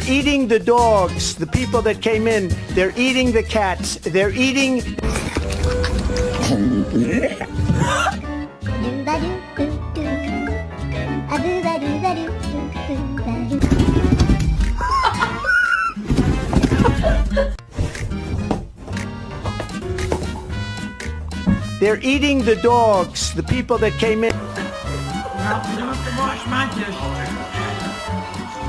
They're eating the dogs, the people that came in. They're eating the cats. They're eating... They're eating the dogs, the people that came in. You have to watch Manchester.